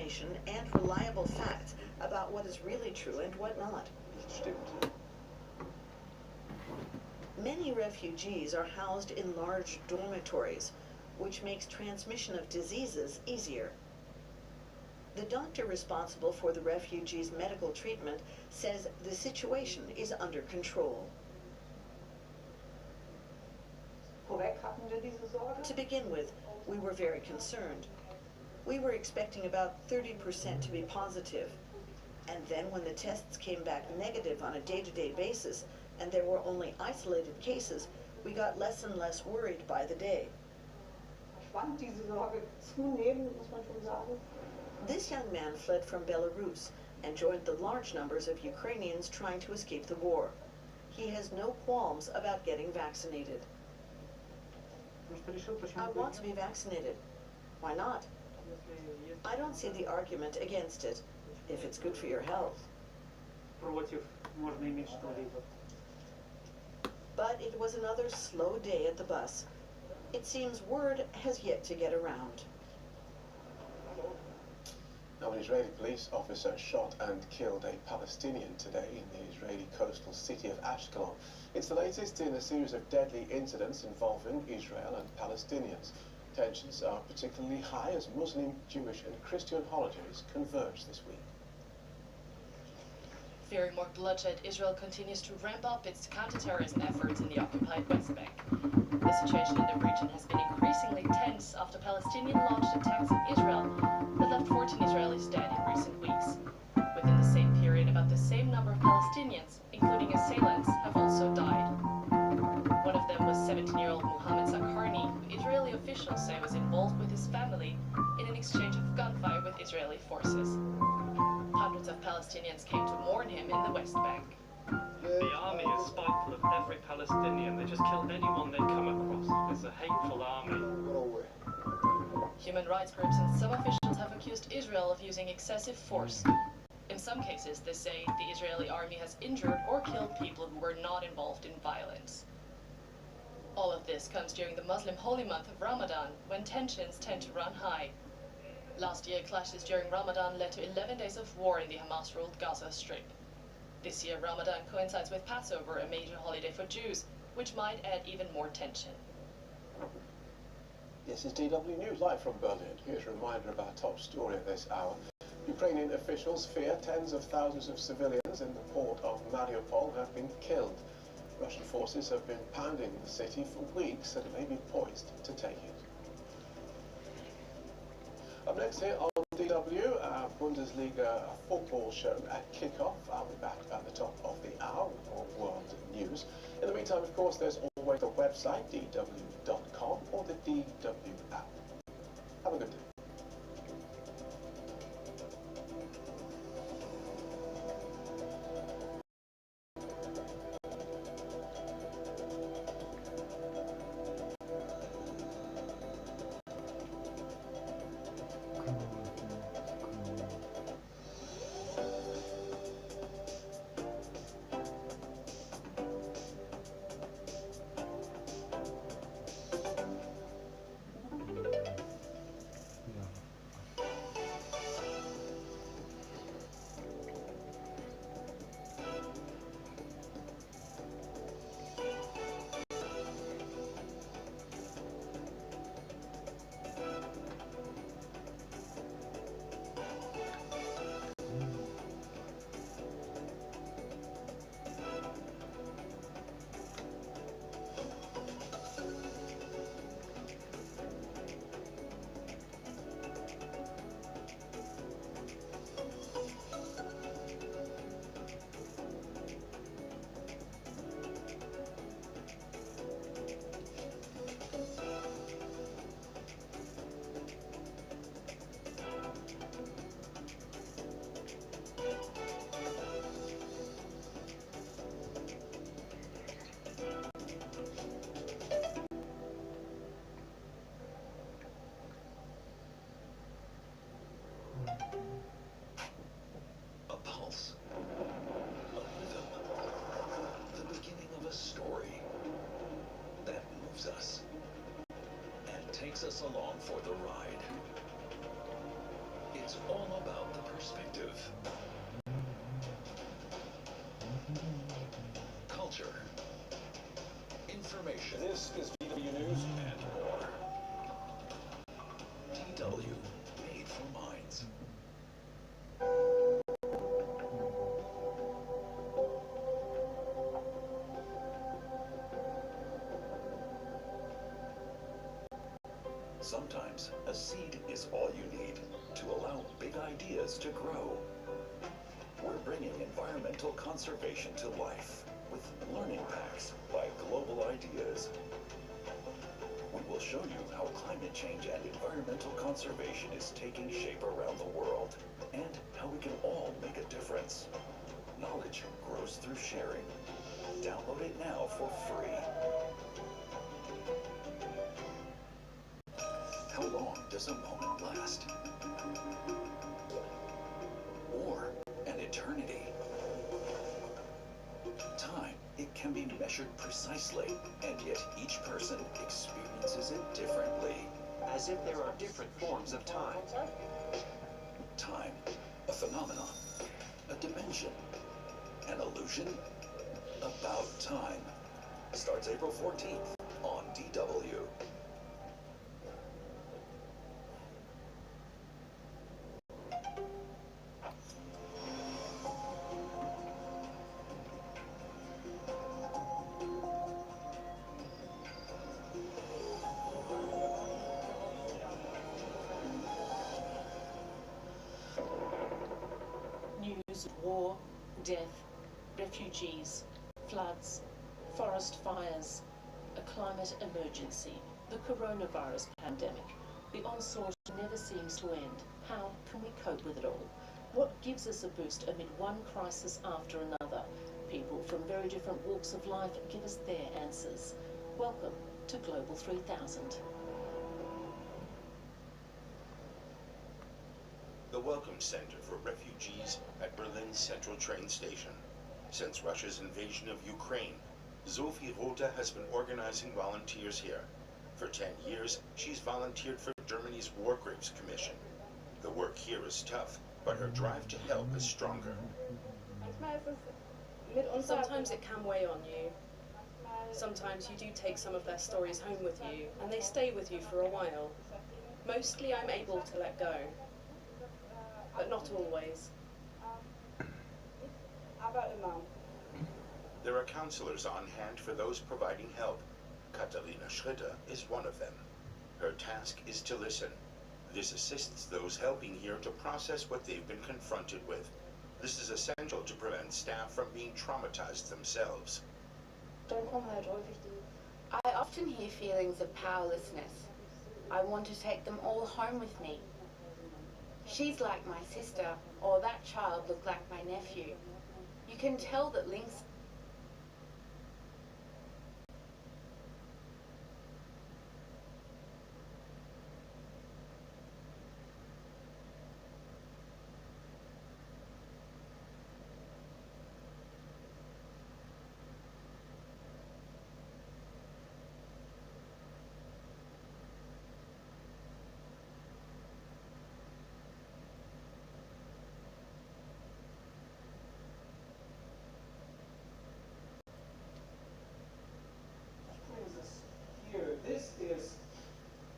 information and reliable facts about what is really true and what not. Many refugees are housed in large dormitories, which makes transmission of diseases easier. The doctor responsible for the refugees' medical treatment says the situation is under control. To begin with, we were very concerned. We were expecting about 30% to be positive. And then when the tests came back negative on a day-to-day basis, and there were only isolated cases, we got less and less worried by the day. This young man fled from Belarus and joined the large numbers of Ukrainians trying to escape the war. He has no qualms about getting vaccinated. I want to be vaccinated. Why not? I don't see the argument against it, if it's good for your health. But it was another slow day at the bus. It seems word has yet to get around. Now, an Israeli police officer shot and killed a Palestinian today in the Israeli coastal city of Ashkelon. It's the latest in a series of deadly incidents involving Israel and Palestinians. Tensions are particularly high as Muslim, Jewish and Christian holidays converge this week. Fearing more bloodshed, Israel continues to ramp up its counter-terrorism efforts in the occupied West Bank. The situation in the region has been increasingly tense after Palestinian-launched attacks on Israel that left 14 Israelis dead in recent weeks. Within the same period, about the same number of Palestinians, including assailants, have also died. One of them was 17-year-old Mohammed Zakarni, who Israeli officials say was involved with his family in an exchange of gunfire with Israeli forces. Hundreds of Palestinians came to mourn him in the West Bank. The army is spiteful of every Palestinian. They just kill anyone they come across. It's a hateful army. Human rights groups and some officials have accused Israel of using excessive force. In some cases, they say the Israeli army has injured or killed people who were not involved in violence. All of this comes during the Muslim holy month of Ramadan, when tensions tend to run high. Last year, clashes during Ramadan led to 11 days of war in the Hamas-ruled Gaza Strip. This year, Ramadan coincides with Passover, a major holiday for Jews, which might add even more tension. This is DW News live from Berlin. Here's a reminder of our top story at this hour. Ukrainian officials fear tens of thousands of civilians in the port of Mariupol have been killed. Russian forces have been pounding the city for weeks and may be poised to take it. Up next here on DW, our Bundesliga football show at kickoff. I'll be back at the top of the hour with more world news. In the meantime, of course, there's always the website, dw.com, or the DW app. Have a good day. Us along for the ride. It's all about perspective, culture, information. This is DW News. And more. DW, made for minds. Sometimes a seed is all you need to allow big ideas to grow. We're bringing environmental conservation to life with learning packs by Global Ideas. We will show you how climate change and environmental conservation is taking shape around the world and how we can all make a difference. Knowledge grows through sharing. Download it now for free. How long does a moment last? Or an eternity? Time, it can be measured precisely, and yet each person experiences it differently. As if there are different forms of time. Time, a phenomenon, a dimension, an illusion, about time. Starts April 14th on DW. News of war, death, refugees, floods, forest fires, a climate emergency, the coronavirus pandemic. The onslaught never seems to end. How can we cope with it all? What gives us a boost amid one crisis after another? People from very different walks of life give us their answers. Welcome to Global 3000. The Welcome Center for Refugees at Berlin's Central Train Station. Since Russia's invasion of Ukraine, Sophie Rother has been organizing volunteers here. For 10 years, she's volunteered for Germany's War Graves Commission. The work here is tough, but her drive to help is stronger. Sometimes it can weigh on you. Sometimes you do take some of their stories home with you, and they stay with you for a while. Mostly I'm able to let go, but not always. There are counselors on hand for those providing help. Katharina Schritter is one of them. Her task is to listen. This assists those helping here to process what they've been confronted with. This is essential to prevent staff from being traumatized themselves. I often hear feelings of powerlessness. I want to take them all home with me. She's like my sister, or that child looked like my nephew. You can tell that links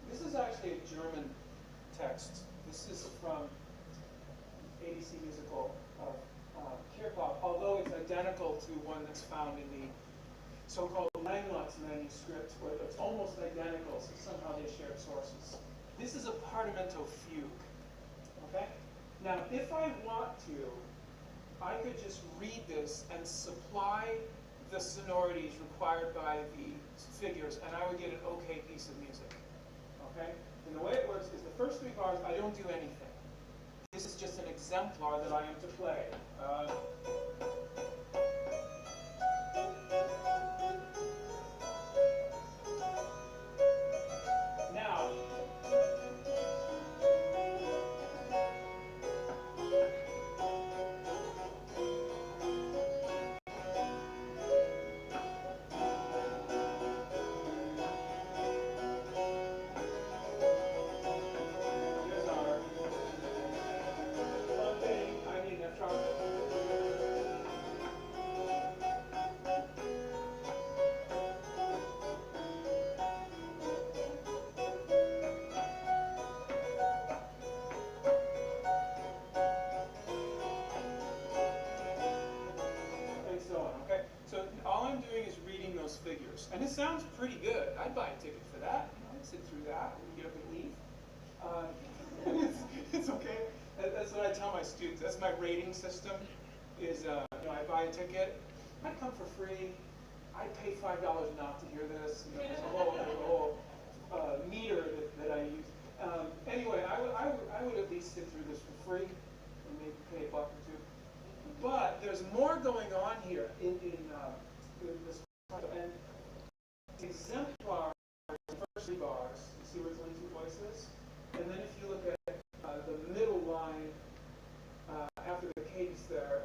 This is actually a German text. This is from ABC musical of Kirchhoff, although it's identical to one that's found in the so-called Langlotz manuscript, where it's almost identical, so somehow they shared sources. This is a Parlamento fugue, okay? Now, if I want to, I could just read this and supply the sonorities required by the figures, and I would get an okay piece of music, okay? And the way it works is the first 3 bars, I don't do anything. This is just an exemplar that I am to play. Now, here's our Sunday sounds pretty good. I'd buy a ticket for that. I'd sit through that and get up and leave. It's okay. That's what I tell my students. That's my rating system. Is I buy a ticket. I come for free. I pay $5 not to hear this. There's a whole meter that I use. Anyway, I would at least sit through this for free and maybe pay $1 or $2. But there's more going on here in this, and exemplar first 3 bars. You see where it's only 2 voices, and then if you look at the middle line after the cadence there,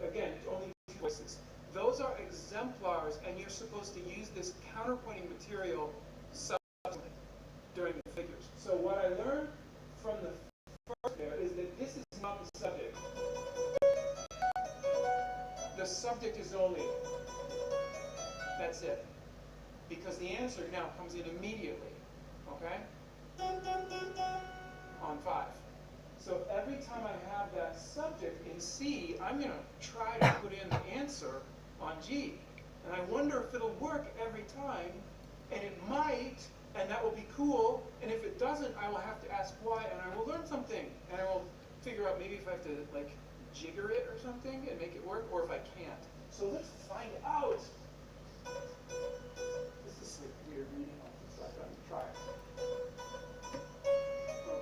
again, only 2 voices. Those are exemplars, and you're supposed to use this counterpointing material subsequently during the figures. So what I learned from the first there is that this is not the subject. The subject is only, that's it. Because the answer now comes in immediately, okay? On 5. So every time I have that subject in C, I'm going to try to put in the answer on G. And I wonder if it'll work every time, and it might, and that will be cool, and if it doesn't, I will have to ask why, and I will learn something, and I will figure out maybe if I have to, like, jigger it or something and make it work, or if I can't. So let's find out. This is a weird reading, so I'm going to try it.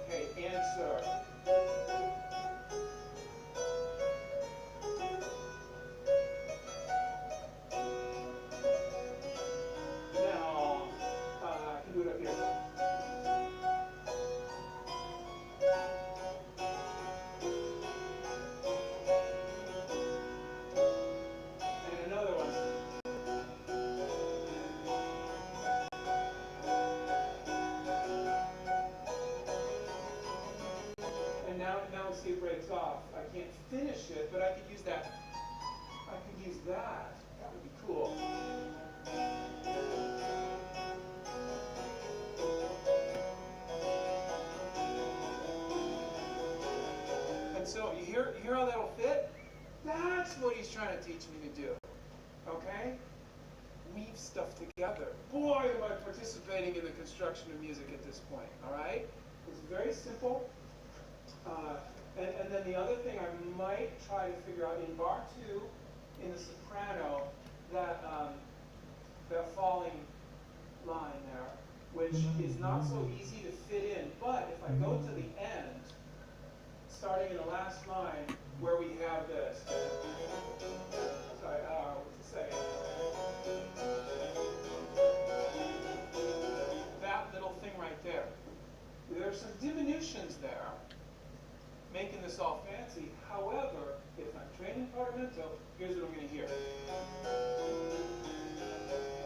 Okay, answer. Now, I can do it up here. And another one. And now see it breaks off. I can't finish it, but I could use that. I could use that. That would be cool. And so you hear how that'll fit? That's what he's trying to teach me to do. Okay? Weave stuff together. Boy, am I participating in the construction of music at this point. All right? It's very simple. And then the other thing I might try to figure out in bar 2, in the soprano, that falling line there, which is not so easy to fit in. But if I go to the end, starting in the last line, where we have this. Sorry, what's it say? That little thing right there. There's some diminutions there, making this all fancy. However, if I'm training Parlamento, here's what I'm going to hear.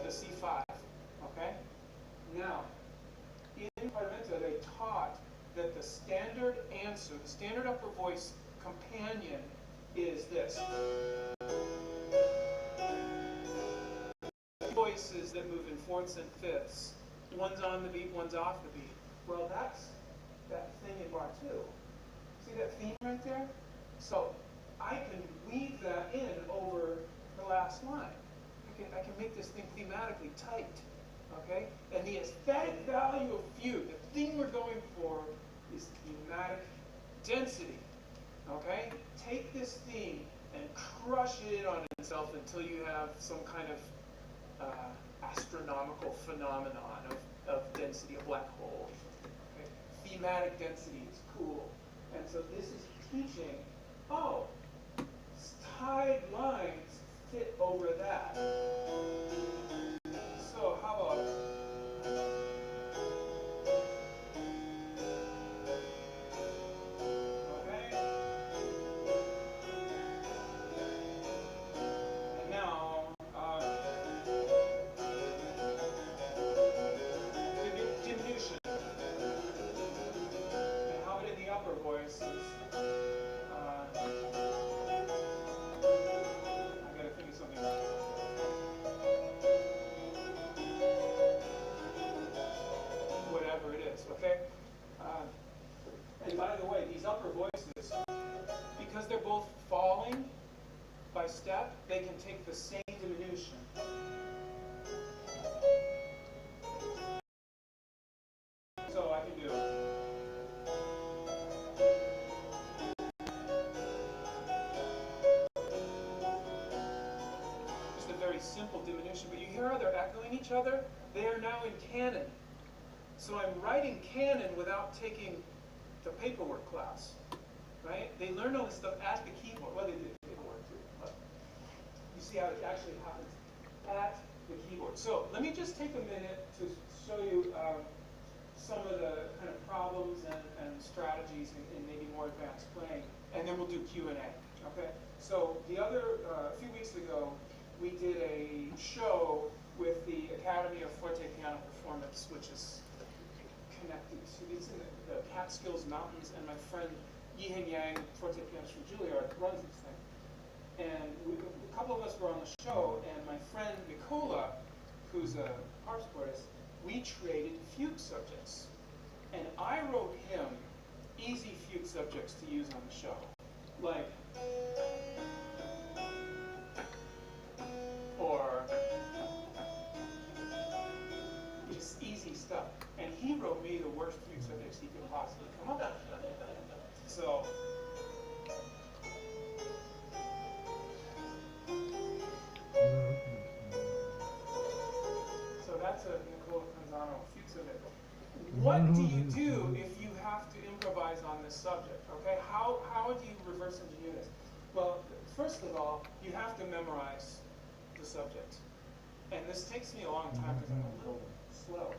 The C5, okay? Now, in Parlamento, they taught that the standard answer, the standard upper voice companion is this. Voices that move in 4ths and 5ths. One's on the beat, one's off the beat. Well, that's that thing in bar 2. See that theme right there? So I can weave that in over the last line. I can make this thing thematically tight. Okay? And the aesthetic value of fugue, the thing we're going for, is thematic density. Okay? Take this theme and crush it in on itself until you have some kind of astronomical phenomenon of density, a black hole. Okay? Thematic density is cool. And so this is teaching, oh, tied lines fit over that. So how about and by the way, these upper voices, because they're both falling by step, they can take the same diminution. simple diminution, but you hear how they're echoing each other? They are now in canon. So I'm writing canon without taking the paperwork class, right? They learn all this stuff at the keyboard. Well, they did paperwork too, but you see how it actually happens at the keyboard. So let me just take a minute to show you some of the kind of problems and strategies in maybe more advanced playing, and then we'll do Q&A, okay? So a few weeks ago, we did a show with the Academy of Forte Piano Performance, which is connected to, it's in the Catskills Mountains, and my friend Yihan Yang, forte pianist from Juilliard, runs this thing. And a couple of us were on the show, and my friend Nicola, who's a harpsichordist, we traded fugue subjects. And I wrote him easy fugue subjects to use on the show. Like, or just easy stuff. And he wrote me the worst fugue subjects he could possibly come up with. So, that's a Nicola Canzano fugue subject. What do you do if you have to improvise on this subject? Okay, how do you reverse engineer this? Well, first of all, you have to memorize the subject, and this takes me a long time because I'm a little slow,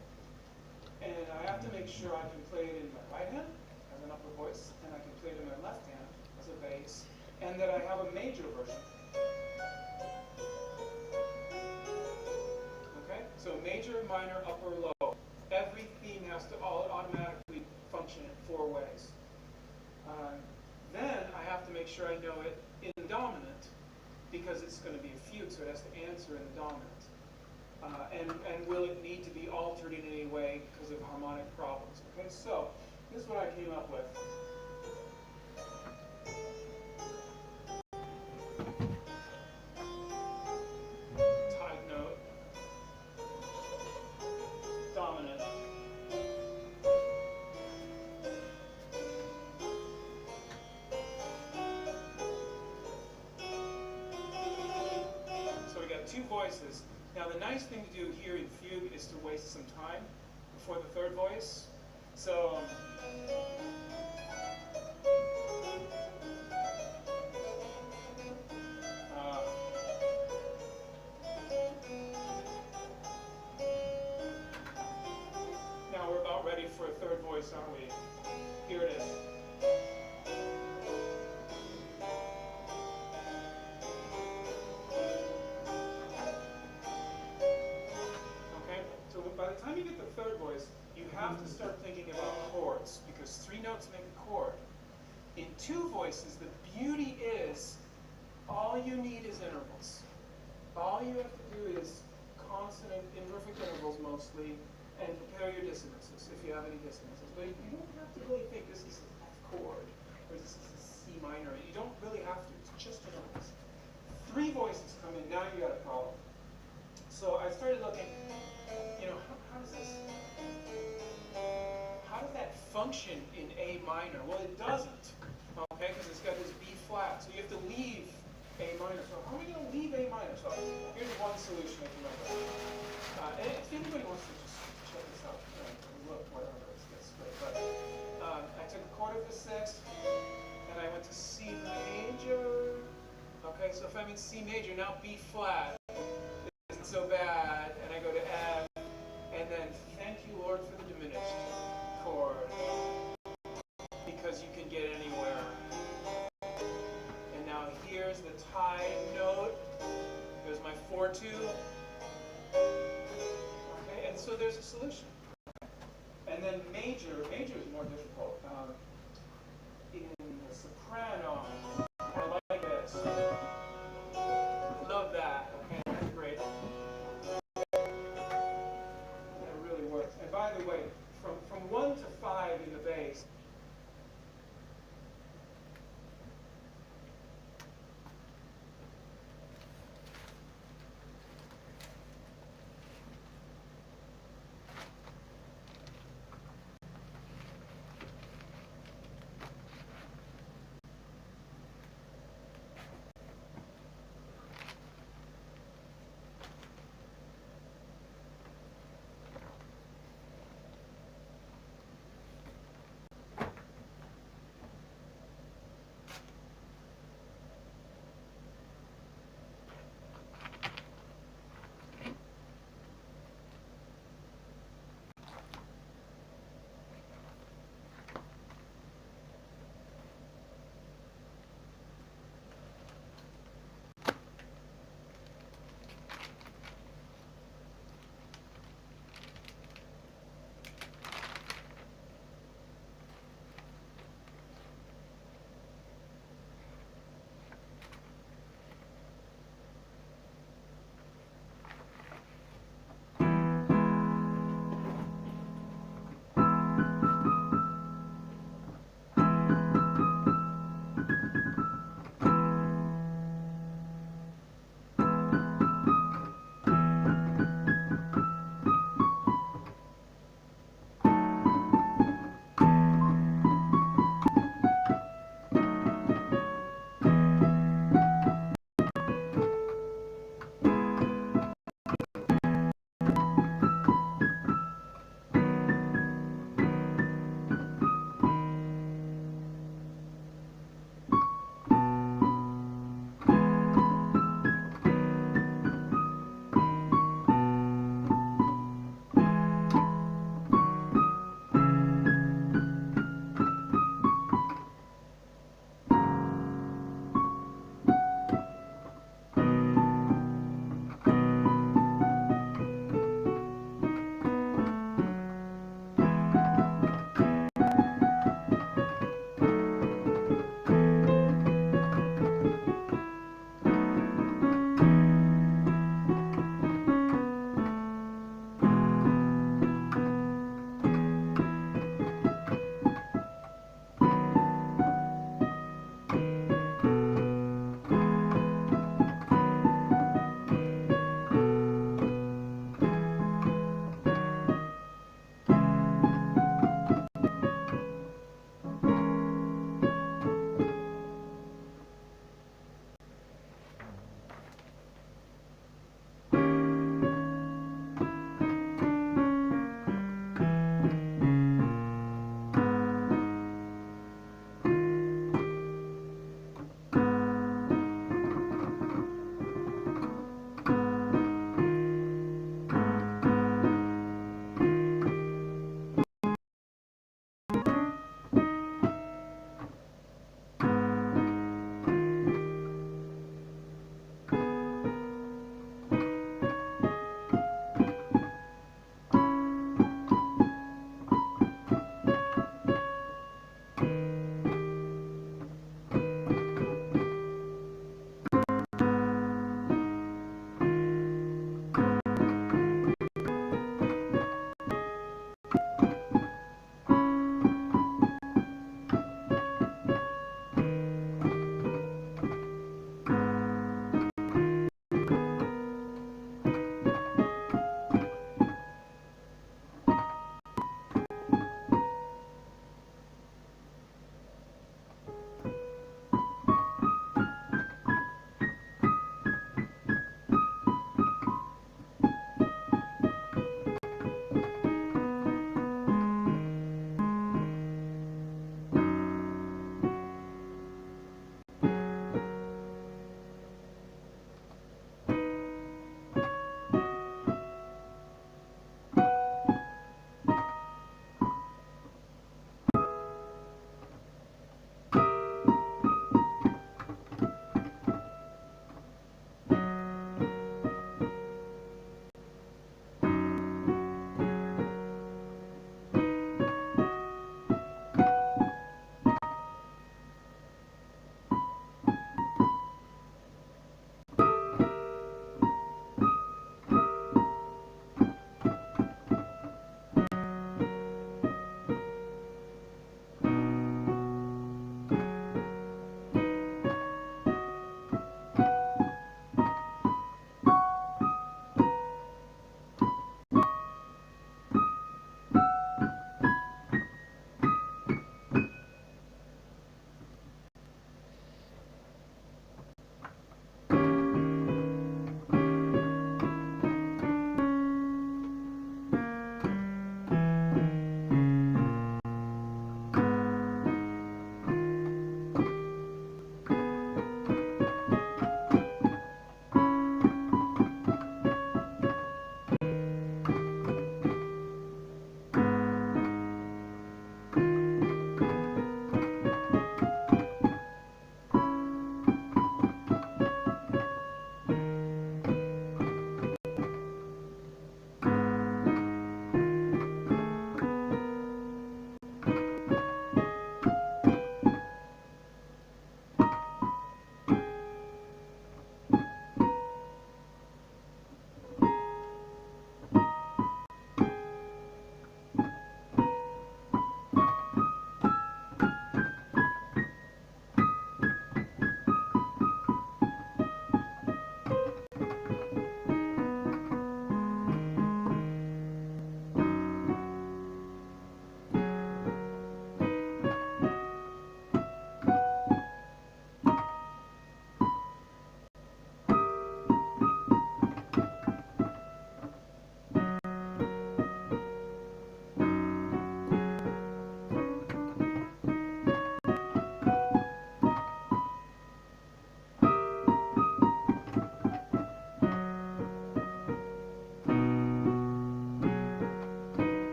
and I have to make sure I can play it in my right hand as an upper voice, and I can play it in my left hand as a bass, and that I have a major version. So major, minor, upper, low. Every theme has to automatically function in 4 ways. Then I have to make sure I know it in dominant, because it's going to be a fugue, so it has to answer in the dominant. And will it need to be altered in any way because of harmonic problems? Okay, so this is what I came up with. Voices. Now the nice thing to do here in fugue is to waste some time before the third voice. So now we're about ready for a third voice, aren't we? Here it is. By the time you get the third voice, you have to start thinking about chords, because 3 notes make a chord. In 2 voices, the beauty is all you need is intervals. All you have to do is consonant, imperfect intervals mostly, and prepare your dissonances, if you have any dissonances. But you don't have to really think this is a F chord, or this is a C minor. You don't really have to. It's just intervals. 3 voices come in, now you got a problem. So I started looking, how does that function in A minor? Well, it doesn't, okay, because it's got this B flat, so you have to leave A minor. So how are we going to leave A minor? So here's one solution I came up with. And if anybody wants to just check this out, look, whatever, it's great. But I took a chord of the 6th, and I went to C major. Okay, so if I'm in C major, now B flat isn't so bad, and I go to F, and then thank you, Lord, for the diminished chord, because you can get anywhere. And now here's the tied note. There's my 4-2. Okay, and so there's a solution. And then major is more difficult. In the soprano, I like this. Love that. Okay, that's great. That really works. And by the way, from 1 to 5 in the bass,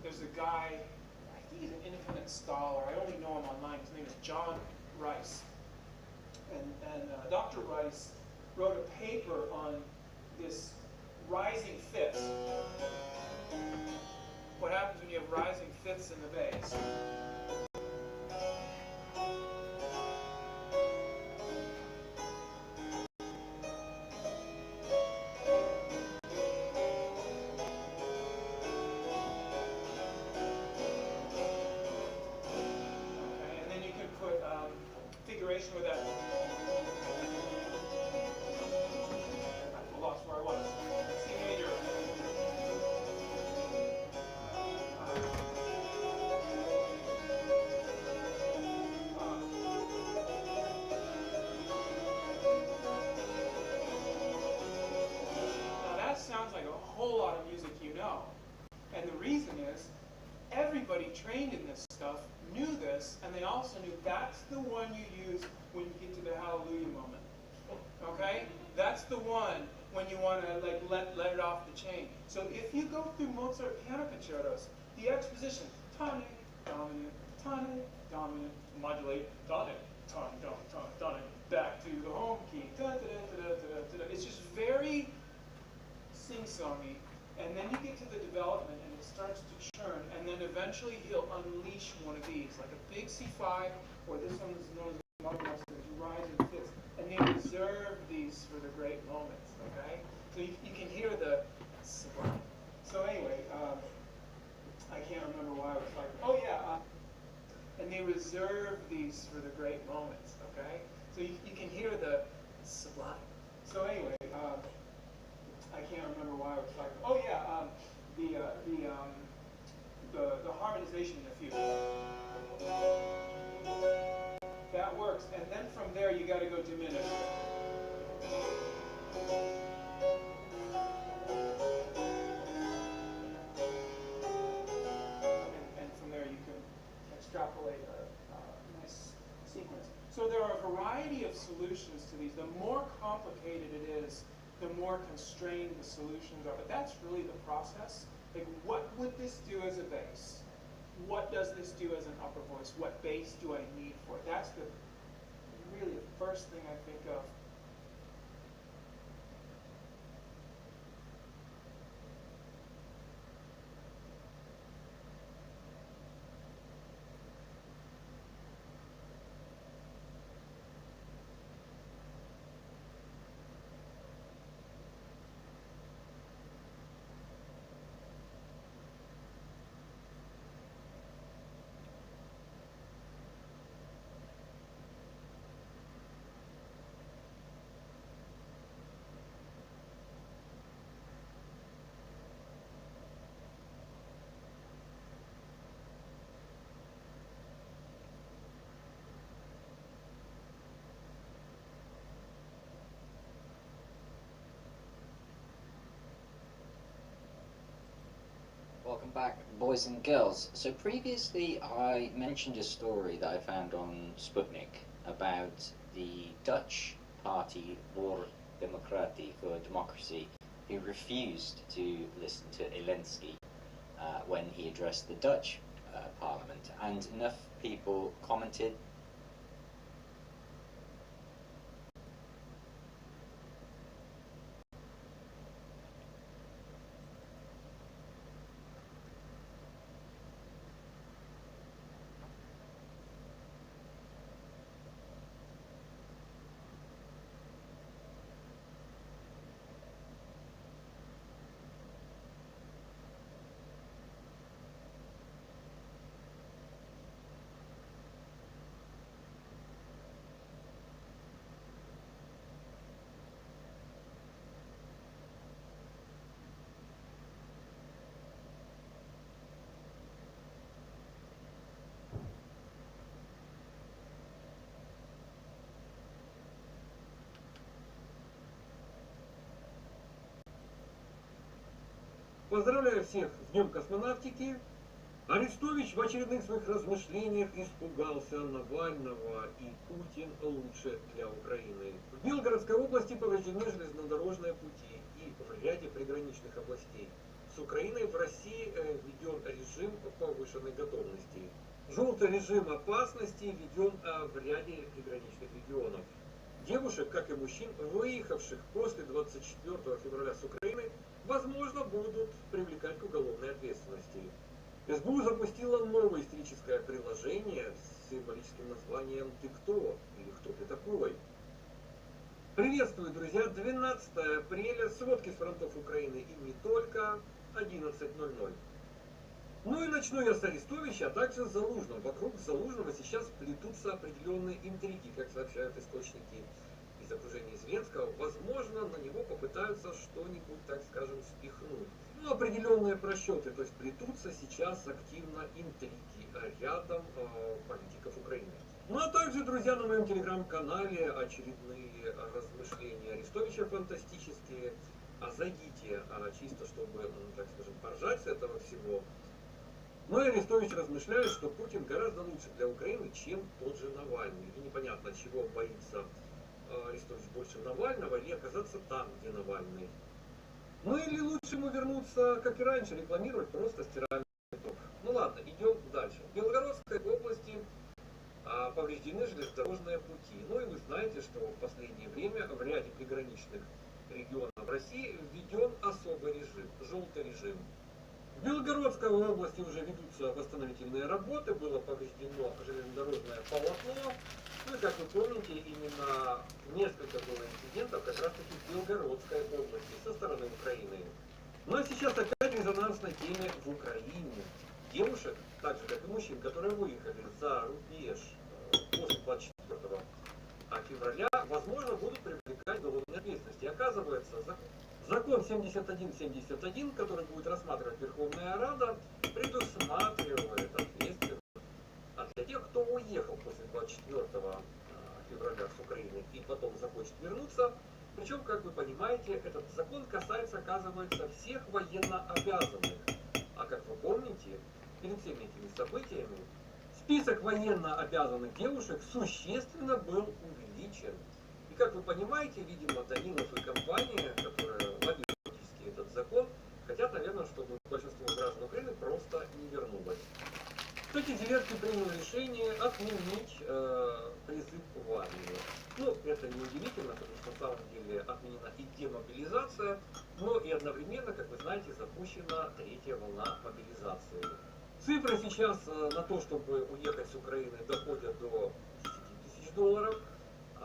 there's a guy, I think he's an infinite scholar. I only know him online. His name is John Rice. And Dr. Rice wrote a paper on this rising fifths. What happens when you have rising fifths in the bass? With that. I lost where I was. C major. Now that sounds like a whole lot of music you know. And the reason is, everybody trained in this stuff knew this, and they also knew that's the one you use when you get to the hallelujah moment. Okay? That's the one when you want to like let it off the chain. So if you go through Mozart piano concertos, the exposition, tonic, dominant, tonic, dominant, modulate, tonic, tonic, dominant, tonic, back to the home key. Da, da, da, da, da, da, da. It's just very sing-songy. And then you get to the development and it starts to churn, and then eventually he'll unleash one of these, like a big C5, or this one is known as Mozart's rising fifths, and they reserve these for the great moments, okay? So you can hear the sublime. So anyway, I can't remember why I was like, oh yeah, and they reserve these for the great moments, okay? So you can hear the sublime. So anyway, I can't remember why I was like, oh yeah, the harmonization in the fugue. That works, and then from there you got to go diminish. And from there you can extrapolate a nice sequence. So there are a variety of solutions to these. The more complicated it is, the more constrained the solutions are. But that's really the process. Like, what would this do as a bass? What does this do as an upper voice? What bass do I need for it? That's really the first thing I think of. Welcome back, boys and girls. So previously I mentioned a story that I found on Sputnik about the Dutch party Voor Democratie, for democracy, who refused to listen to Zelensky when he addressed the Dutch parliament, and enough people commented. Поздравляю всех с Днем космонавтики. Арестович в очередных своих размышлениях испугался Навального, и Путин лучше для Украины. В Белгородской области повреждены железнодорожные пути и в ряде приграничных областей с Украиной в России. России введен режим повышенной готовности. Желтый режим опасности введен в ряде приграничных регионов. Девушек, как и мужчин, выехавших после 24 февраля с Украины, возможно, будут привлекать к уголовной ответственности. СБУ запустила новое историческое приложение с символическим названием «Ты кто?» или «Кто ты такой?». Приветствую, друзья! 12 апреля, сводки с фронтов Украины и не только, 11:00. Ну и начну я с Арестовича, а также с Залужного. Вокруг Залужного сейчас плетутся определенные интриги, как сообщают источники из окружения Зеленского. Возможно, на него попытаются что-нибудь, так скажем, спихнуть. Ну, определенные просчеты, то есть плетутся сейчас активно интриги рядом политиков Украины. Ну а также, друзья, на моем телеграм-канале очередные размышления Арестовича фантастические. Зайдите, чисто чтобы, так скажем, поржать с этого всего. Но Арестович размышляет, что Путин гораздо лучше для Украины, чем тот же Навальный. И непонятно, чего боится Арестович больше Навального, или оказаться там, где Навальный. Ну или лучше ему вернуться, как и раньше, рекламировать просто стиральный поток. Ну ладно, идем дальше. В Белгородской области повреждены железнодорожные пути. Ну и вы знаете, что в последнее время в ряде приграничных регионов России введен особый режим, желтый режим. В Белгородской области уже ведутся восстановительные работы, было повреждено железнодорожное полотно. Ну и как вы помните, именно несколько было инцидентов как раз таки в Белгородской области со стороны Украины. Ну а сейчас опять резонансной теме в Украине. Девушек, так же как и мужчин, которые выехали за рубеж после 24 февраля, возможно, будут привлекать к уголовной ответственности. Оказывается, закон 7171, который будет рассматривать Верховная Рада, предусматривает ответственность для тех, кто уехал после 24 февраля с Украины и потом захочет вернуться. Причем, как вы понимаете, этот закон касается, оказывается, всех военнообязанных. А как вы помните, перед всеми этими событиями список военно обязанных девушек существенно был увеличен. И как вы понимаете, видимо, Данилов и компания, которые лоббируют этот закон, хотят, наверное, чтобы большинство граждан Украины просто не вернулось. Кстати, Зеленский принял решение отменить призыв в армию. Ну, это не удивительно, потому что на самом деле отменена и демобилизация, но и одновременно, как вы знаете, запущена третья волна мобилизации. Цифры сейчас на то, чтобы уехать с Украины, доходят до 10 000 долларов,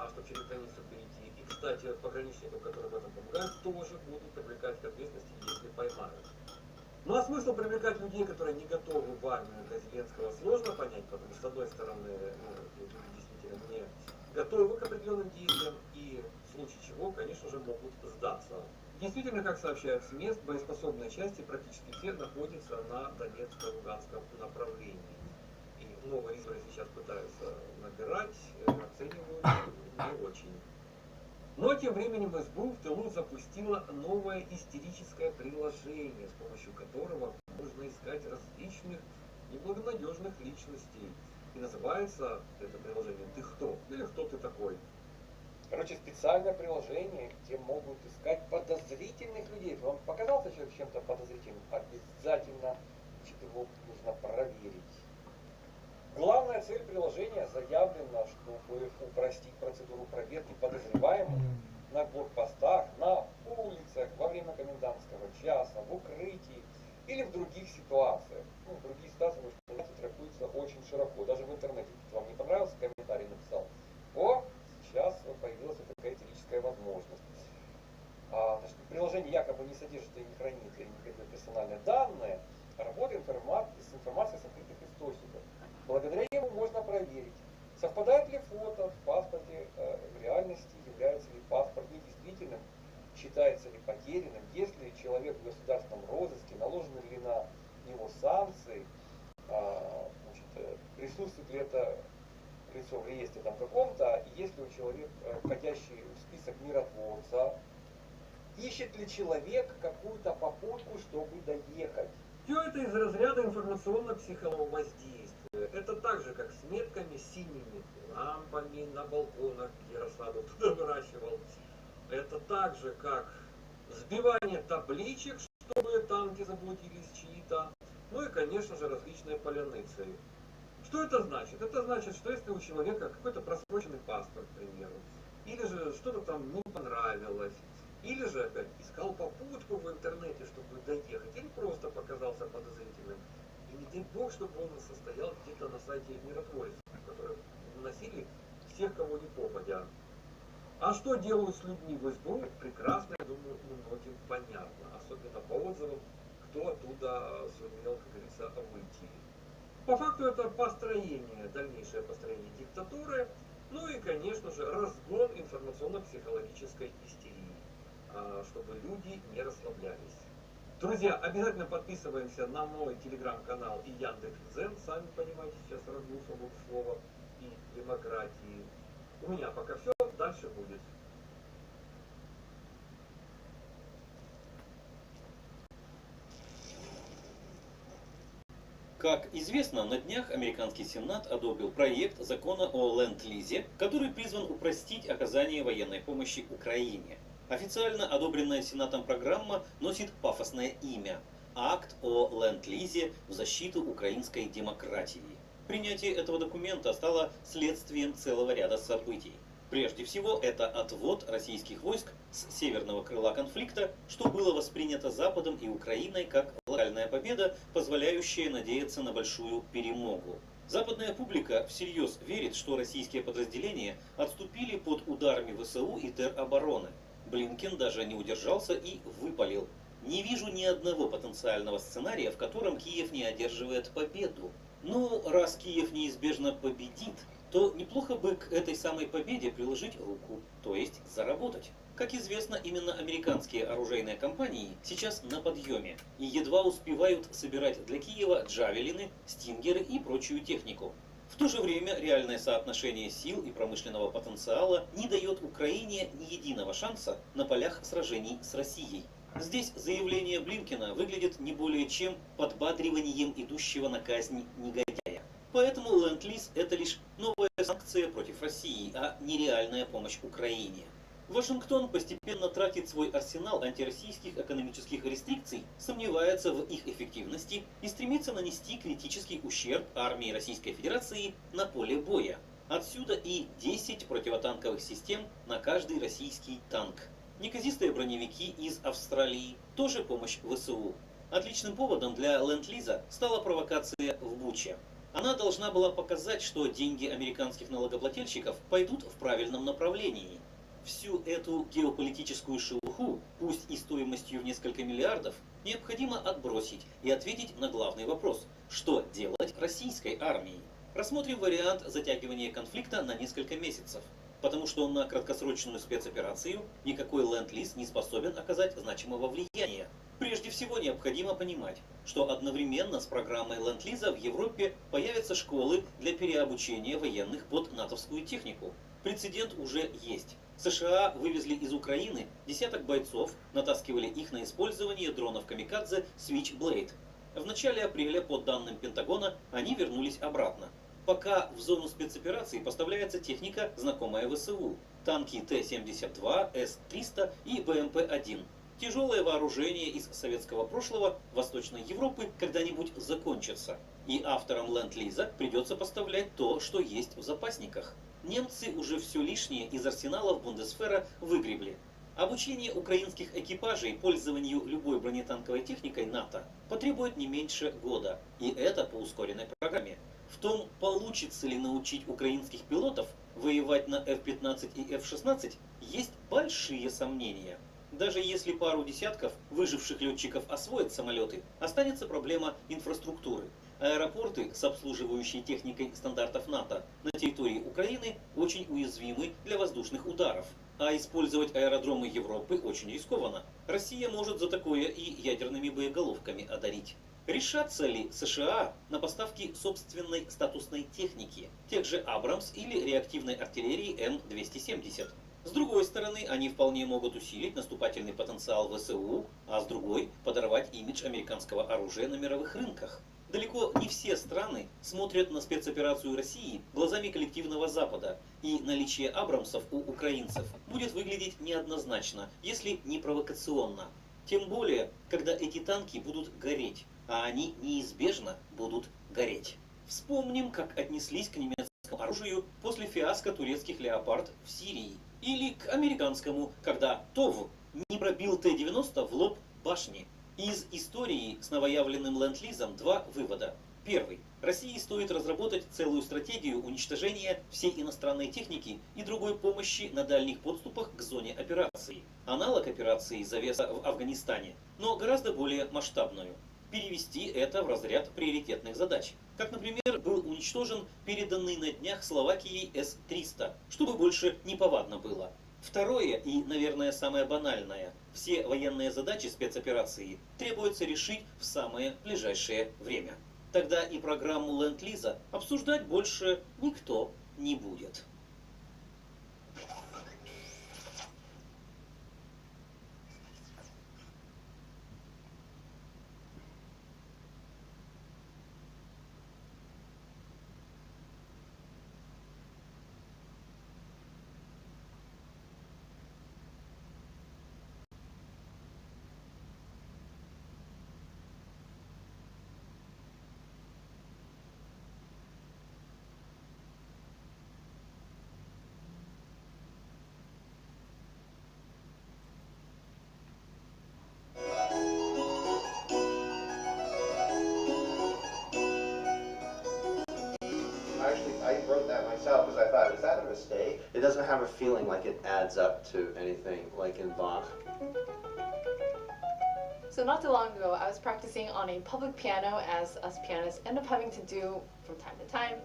чтобы через границу перейти. И, кстати, пограничников, которые в этом помогают, тоже будут привлекать к ответственности, если поймают. Ну а смысл привлекать людей, которые не готовы в армию для Зеленского, сложно понять, потому что, с одной стороны, люди действительно не готовы к определенным действиям, и в случае чего, конечно же, могут сдаться. Действительно, как сообщают с мест, боеспособные части практически все находятся на Донецко-Луганском направлении. И новые ресурсы сейчас пытаются набирать, оценивают не очень. Но тем временем СБУ в тылу запустила новое истерическое приложение, с помощью которого можно искать различных неблагонадежных личностей. И называется это приложение «Ты кто?» или «Кто ты такой?». Короче, специальное приложение, где могут искать подозрительных людей. Вам показался человек чем-то подозрительным? Обязательно его нужно проверить. Главная цель приложения заявлена, чтобы упростить процедуру проверки подозреваемых на блокпостах, на улицах, во время комендантского часа, в укрытии или в других ситуациях. Ну, другие ситуации, потому что трактуются очень широко. Даже в интернете, если вам не понравился, комментарий написал. Сейчас появилась такая этическая возможность. Значит, приложение якобы не содержит и не хранит и не передает персональные данные, а работает с информацией с открытых источников. Благодаря ему можно проверить, совпадает ли фото в паспорте в реальности, является ли паспорт недействительным, считается ли потерянным, есть ли человек в государственном розыске, наложены ли на него санкции, присутствует ли это лицо в реестре там каком-то, и есть ли у человека входящий в список миротворца, ищет ли человек какую-то попутку, чтобы доехать. Все это из разряда информационно-психологического воздействия. Это так же, как с метками, синими лампами на балконах, где рассаду туда выращивал. Это так же, как сбивание табличек, чтобы танки заблудились чьи-то, ну и, конечно же, различные поляныцы. Что это значит? Это значит, что если у человека какой-то просроченный паспорт, к примеру, или же что-то там не понравилось, или же опять искал попутку в интернете, чтобы доехать, или просто показался подозрительным, и не дай бог, чтобы он состоял где-то на сайте миротворцев, которые носили всех, кого не попадя. А что делают с людьми в СБУ, прекрасно, я думаю, многим понятно, особенно по отзывам, кто оттуда сумел, как говорится, выйти. По факту это построение, дальнейшее построение диктатуры, ну и, конечно же, разгон информационно-психологической истерии, чтобы люди не расслаблялись. Друзья, обязательно подписываемся на мой телеграм-канал и Яндекс.Дзен, сами понимаете, сейчас разбил свободу слова и демократии. У меня пока все, дальше будет. Как известно, на днях американский Сенат одобрил проект закона о ленд-лизе, который призван упростить оказание военной помощи Украине. Официально одобренная Сенатом программа носит пафосное имя – Акт о ленд-лизе в защиту украинской демократии. Принятие этого документа стало следствием целого ряда событий. Прежде всего, это отвод российских войск с северного крыла конфликта, что было воспринято Западом и Украиной как локальная победа, позволяющая надеяться на большую перемогу. Западная публика всерьез верит, что российские подразделения отступили под ударами ВСУ и теробороны. Блинкен даже не удержался и выпалил: «Не вижу ни одного потенциального сценария, в котором Киев не одерживает победу. Ну, раз Киев неизбежно победит, то неплохо бы к этой самой победе приложить руку, то есть заработать». Как известно, именно американские оружейные компании сейчас на подъеме и едва успевают собирать для Киева джавелины, стингеры и прочую технику. В то же время реальное соотношение сил и промышленного потенциала не дает Украине ни единого шанса на полях сражений с Россией. Здесь заявление Блинкена выглядит не более чем подбадриванием идущего на казнь негодяя. Поэтому ленд-лиз – это лишь новая санкция против России, а не реальная помощь Украине. Вашингтон постепенно тратит свой арсенал антироссийских экономических рестрикций, сомневается в их эффективности и стремится нанести критический ущерб армии Российской Федерации на поле боя. Отсюда и 10 противотанковых систем на каждый российский танк. Неказистые броневики из Австралии, тоже помощь ВСУ. Отличным поводом для ленд-лиза стала провокация в Буче. Она должна была показать, что деньги американских налогоплательщиков пойдут в правильном направлении. Всю эту геополитическую шелуху, пусть и стоимостью в несколько миллиардов, необходимо отбросить и ответить на главный вопрос: что делать российской армии? Рассмотрим вариант затягивания конфликта на несколько месяцев, потому что на краткосрочную спецоперацию никакой ленд-лиз не способен оказать значимого влияния. Прежде всего необходимо понимать, что одновременно с программой ленд-лиза в Европе появятся школы для переобучения военных под натовскую технику. Прецедент уже есть. США вывезли из Украины десяток бойцов, натаскивали их на использование дронов камикадзе Switchblade. В начале апреля, по данным Пентагона, они вернулись обратно. Пока в зону спецоперации поставляется техника, знакомая ВСУ. Танки Т-72, С-300 и БМП-1. Тяжелое вооружение из советского прошлого Восточной Европы когда-нибудь закончится. И авторам ленд-лиза придется поставлять то, что есть в запасниках. Немцы уже все лишнее из арсеналов Бундесвера выгребли. Обучение украинских экипажей пользованию любой бронетанковой техникой НАТО потребует не меньше года. И это по ускоренной программе. В том, получится ли научить украинских пилотов воевать на F-15 и F-16, есть большие сомнения. Даже если пару десятков выживших летчиков освоят самолеты, останется проблема инфраструктуры. Аэропорты с обслуживающей техникой стандартов НАТО на территории Украины очень уязвимы для воздушных ударов. А использовать аэродромы Европы очень рискованно. Россия может за такое и ядерными боеголовками одарить. Решатся ли США на поставки собственной статусной техники, тех же Абрамс или реактивной артиллерии М-270? С другой стороны, они вполне могут усилить наступательный потенциал ВСУ, а с другой – подорвать имидж американского оружия на мировых рынках. Далеко не все страны смотрят на спецоперацию России глазами коллективного Запада, и наличие Абрамсов у украинцев будет выглядеть неоднозначно, если не провокационно. Тем более, когда эти танки будут гореть, а они неизбежно будут гореть. Вспомним, как отнеслись к немецкому оружию после фиаско турецких «Леопард» в Сирии. Или к американскому, когда ТОВ не пробил Т-90 в лоб башни. Из истории с новоявленным ленд-лизом два вывода. Первый. России стоит разработать целую стратегию уничтожения всей иностранной техники и другой помощи на дальних подступах к зоне операции. Аналог операции «Завеса» в Афганистане, но гораздо более масштабную. Перевести это в разряд приоритетных задач. Как, например, был уничтожен переданный на днях Словакией С-300, чтобы больше неповадно было. Второе и, наверное, самое банальное. Все военные задачи спецоперации требуется решить в самое ближайшее время. Тогда и программу ленд-лиза обсуждать больше никто не будет. I wrote that myself because I thought, is that a mistake? It doesn't have a feeling like it adds up to anything like in Bach. So not too long ago, I was practicing on a public piano, as us pianists end up having to do from time to time,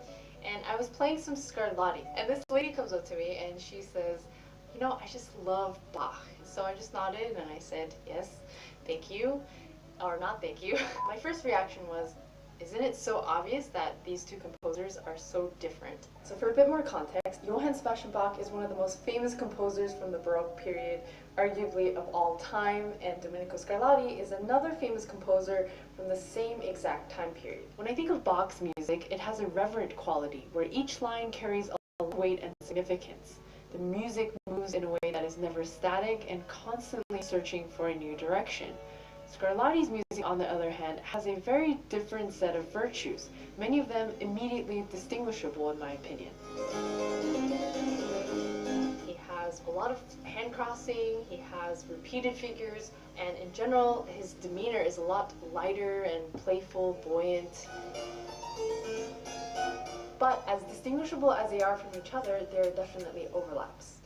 and I was playing some Scarlatti, and this lady comes up to me and she says, you know, I just love Bach. So I just nodded and I said, yes, thank you, or not thank you. My first reaction was, isn't it so obvious that these two composers are so different? So for a bit more context, Johann Sebastian Bach is one of the most famous composers from the Baroque period, arguably of all time, and Domenico Scarlatti is another famous composer from the same exact time period. When I think of Bach's music, it has a reverent quality, where each line carries a weight and significance. The music moves in a way that is never static and constantly searching for a new direction. Scarlatti's music, on the other hand, has a very different set of virtues, many of them immediately distinguishable in my opinion. He has a lot of hand crossing, he has repeated figures, and in general, his demeanor is a lot lighter and playful, buoyant. But as distinguishable as they are from each other, there are definitely overlaps.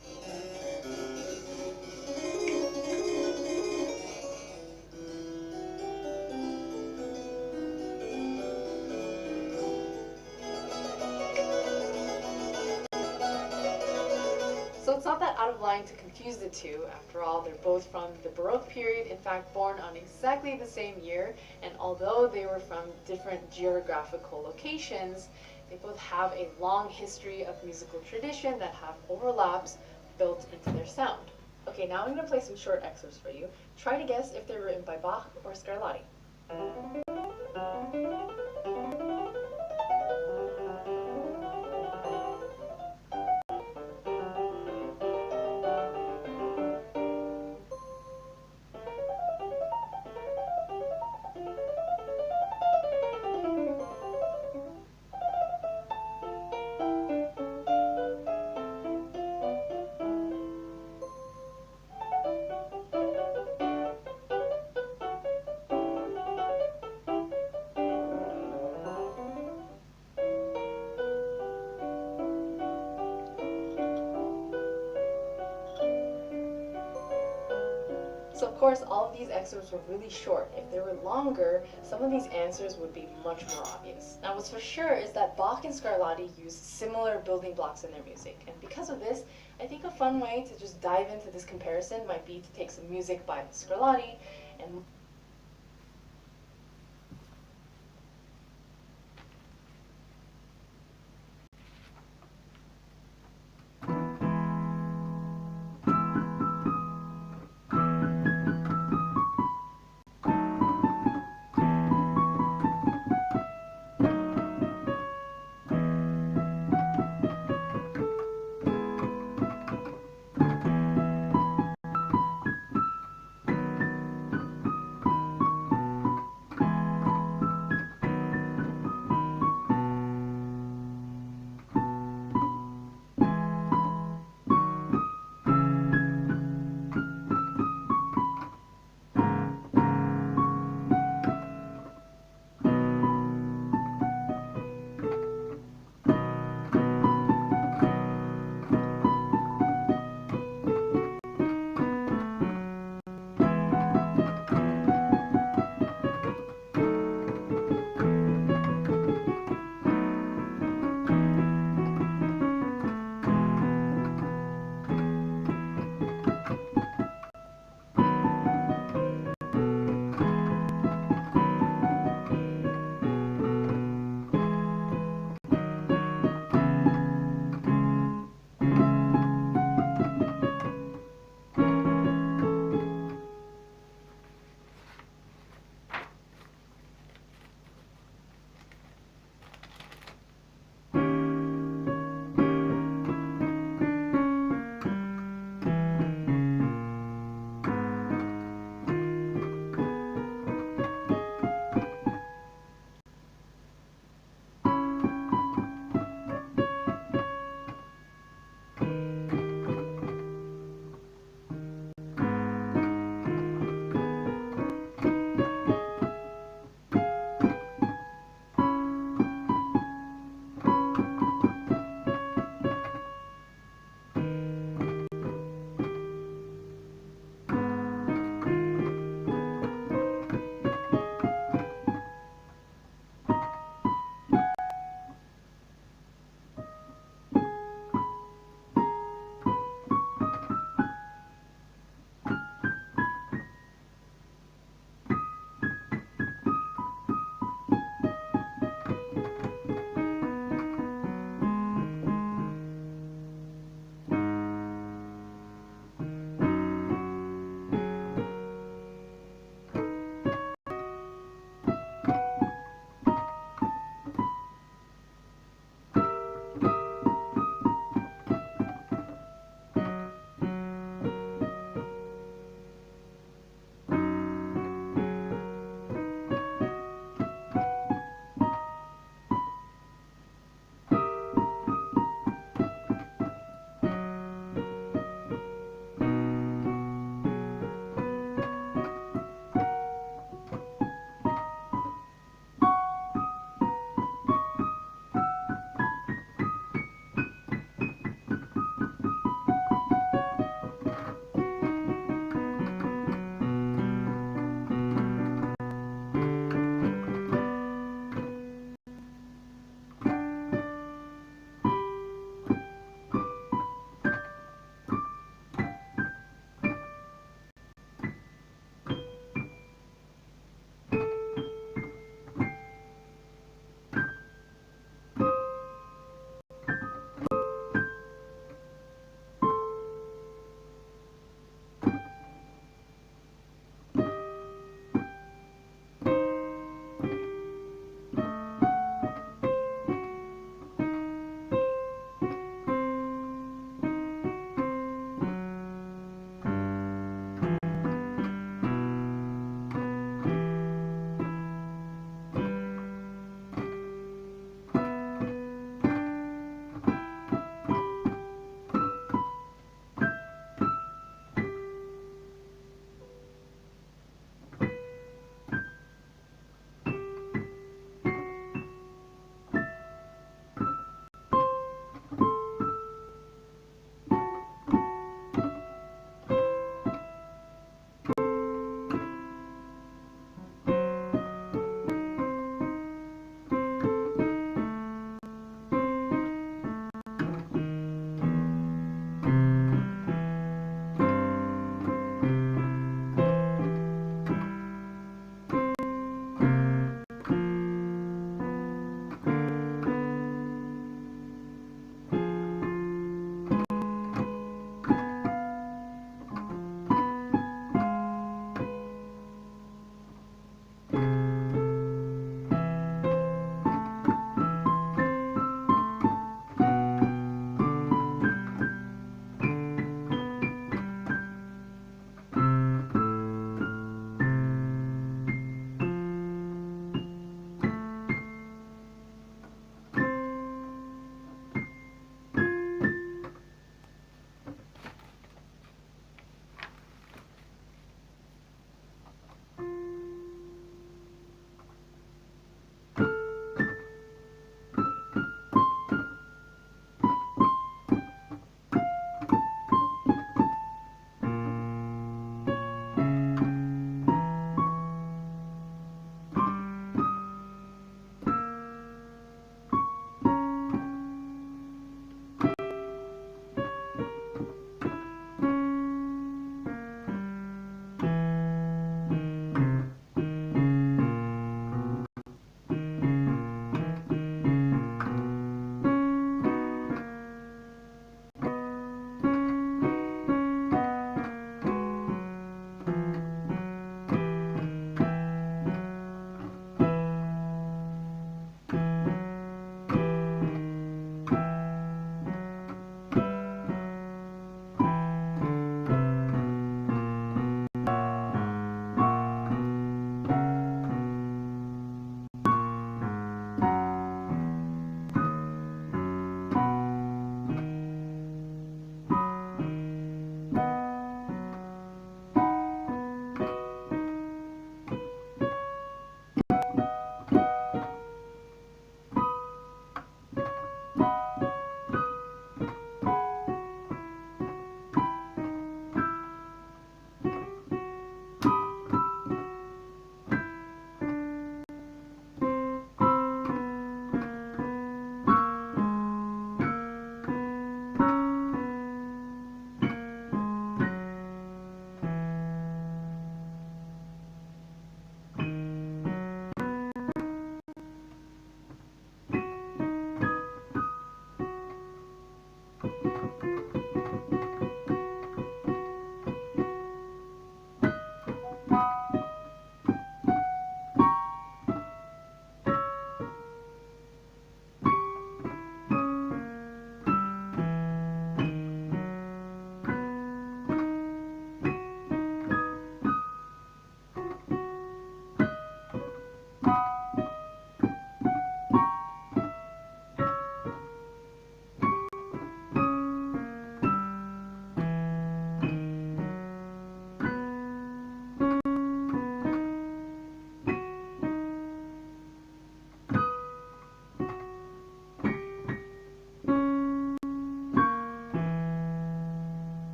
So it's not that out of line to confuse the two. After all, they're both from the Baroque period, in fact born on exactly the same year, and although they were from different geographical locations, they both have a long history of musical tradition that have overlaps built into their sound. Okay, now I'm going to play some short excerpts for you. Try to guess if they're written by Bach or Scarlatti. So of course, all of these excerpts were really short. If they were longer, some of these answers would be much more obvious. Now what's for sure is that Bach and Scarlatti use similar building blocks in their music. And because of this, I think a fun way to just dive into this comparison might be to take some music by Scarlatti and